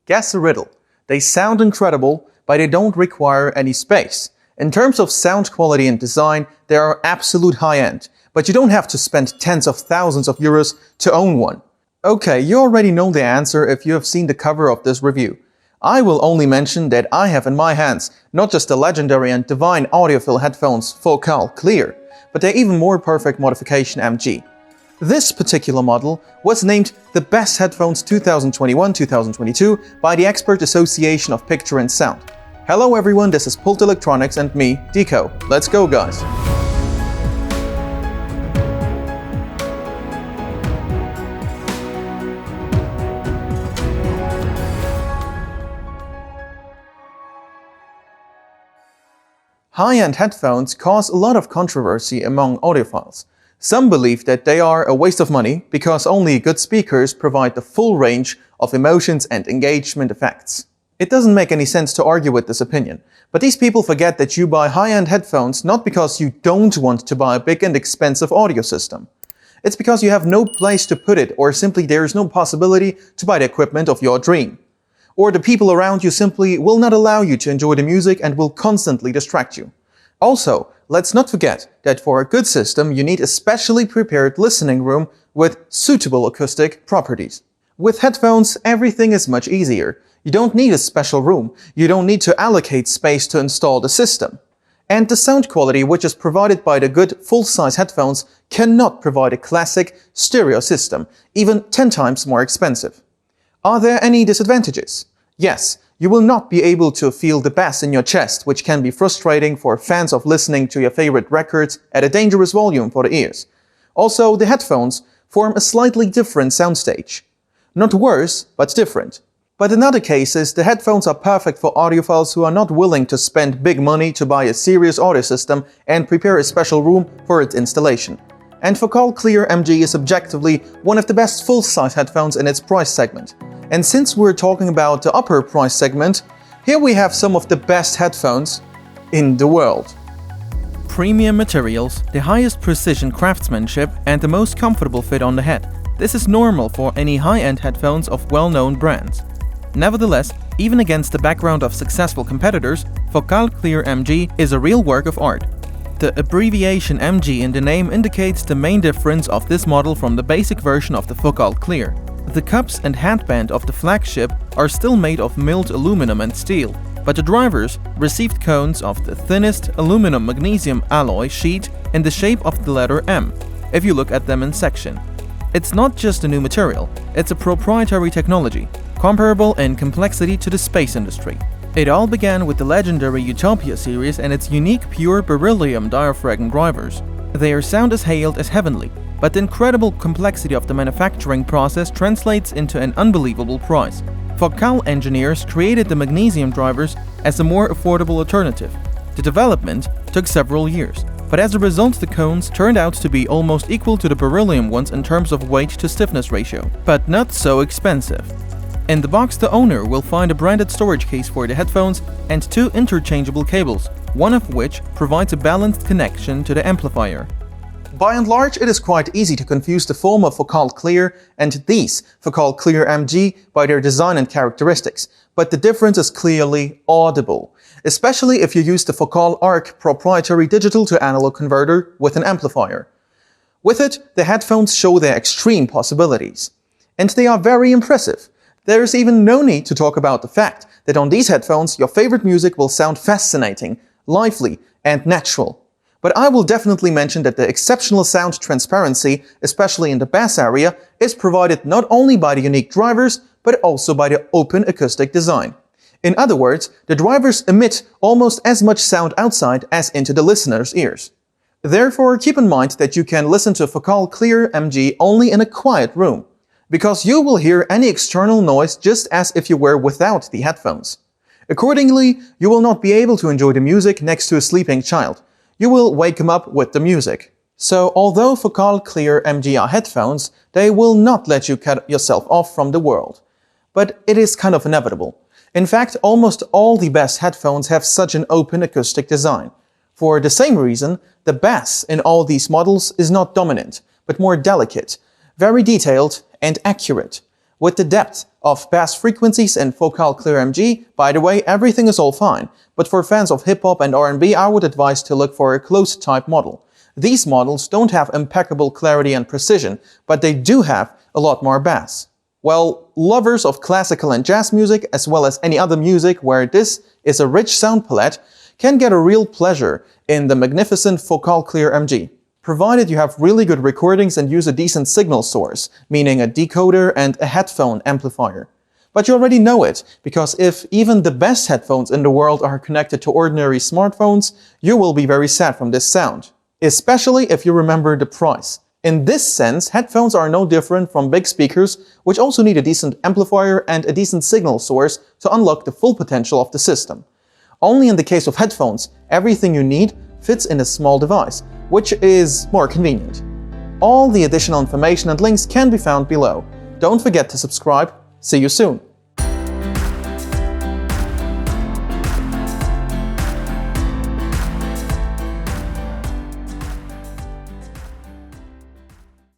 Guess the riddle. They sound incredible, but they don't require any space. In terms of sound quality and design, they are absolute high-end, but you don't have to spend tens of thousands of euros to own one. Okay, you already know the answer if you have seen the cover of this review. I will only mention that I have in my hands not just the legendary and divine audiophile headphones Focal Clear, but their even more perfect modification MG. This particular model was named the Best Headphones 2021-2022 by the Expert Association of Picture and Sound. Hello everyone, this is Pult Electronics and me, Deco. Let's go guys! High-end headphones cause a lot of controversy among audiophiles. Some believe that they are a waste of money because only good speakers provide the full range of emotions and engagement effects. It doesn't make any sense to argue with this opinion, but these people forget that you buy high-end headphones not because you don't want to buy a big and expensive audio system. It's because you have no place to put it, or simply there is no possibility to buy the equipment of your dream. Or the people around you simply will not allow you to enjoy the music and will constantly distract you. Also, let's not forget that for a good system you need a specially prepared listening room with suitable acoustic properties. With headphones, everything is much easier. You don't need a special room, you don't need to allocate space to install the system. And the sound quality which is provided by the good full-size headphones cannot provide a classic stereo system, even 10 times more expensive. Are there any disadvantages? Yes, you will not be able to feel the bass in your chest, which can be frustrating for fans of listening to your favorite records at a dangerous volume for the ears. Also, the headphones form a slightly different soundstage. Not worse, but different. But in other cases, the headphones are perfect for audiophiles who are not willing to spend big money to buy a serious audio system and prepare a special room for its installation. And Focal Clear MG is objectively one of the best full-size headphones in its price segment. And since we're talking about the upper price segment, here we have some of the best headphones in the world. Premium materials, the highest precision craftsmanship and the most comfortable fit on the head. This is normal for any high-end headphones of well-known brands. Nevertheless, even against the background of successful competitors, Focal Clear MG is a real work of art. The abbreviation MG in the name indicates the main difference of this model from the basic version of the Focal Clear. The cups and headband of the flagship are still made of milled aluminum and steel, but the drivers received cones of the thinnest aluminum-magnesium alloy sheet in the shape of the letter M, if you look at them in section. It's not just a new material, it's a proprietary technology, comparable in complexity to the space industry. It all began with the legendary Utopia series and its unique pure beryllium diaphragm drivers. Their sound is hailed as heavenly, but the incredible complexity of the manufacturing process translates into an unbelievable price. Focal engineers created the magnesium drivers as a more affordable alternative. The development took several years, but as a result the cones turned out to be almost equal to the beryllium ones in terms of weight to stiffness ratio, but not so expensive. In the box the owner will find a branded storage case for the headphones and 2 interchangeable cables, one of which provides a balanced connection to the amplifier. By and large, it is quite easy to confuse the former Focal Clear and these Focal Clear MG by their design and characteristics, but the difference is clearly audible, especially if you use the Focal Arc proprietary digital-to-analog converter with an amplifier. With it, the headphones show their extreme possibilities. And they are very impressive. There is even no need to talk about the fact that on these headphones your favorite music will sound fascinating, lively and natural. But I will definitely mention that the exceptional sound transparency, especially in the bass area, is provided not only by the unique drivers, but also by the open acoustic design. In other words, the drivers emit almost as much sound outside as into the listener's ears. Therefore, keep in mind that you can listen to Focal Clear MG only in a quiet room, because you will hear any external noise just as if you were without the headphones. Accordingly, you will not be able to enjoy the music next to a sleeping child. You will wake him up with the music. So, although Focal Clear MG are headphones, they will not let you cut yourself off from the world. But it is kind of inevitable. In fact, almost all the best headphones have such an open acoustic design. For the same reason, the bass in all these models is not dominant, but more delicate, very detailed and accurate, with the depth of bass frequencies in Focal Clear MG, by the way, everything is all fine, but for fans of hip-hop and R&B, I would advise to look for a closed type model. These models don't have impeccable clarity and precision, but they do have a lot more bass. Well, lovers of classical and jazz music, as well as any other music where this is a rich sound palette, can get a real pleasure in the magnificent Focal Clear MG, provided you have really good recordings and use a decent signal source, meaning a decoder and a headphone amplifier. But you already know it, because if even the best headphones in the world are connected to ordinary smartphones, you will be very sad from this sound, especially if you remember the price. In this sense, headphones are no different from big speakers, which also need a decent amplifier and a decent signal source to unlock the full potential of the system. Only in the case of headphones, everything you need fits in a small device, which is more convenient. All the additional information and links can be found below. Don't forget to subscribe. See you soon!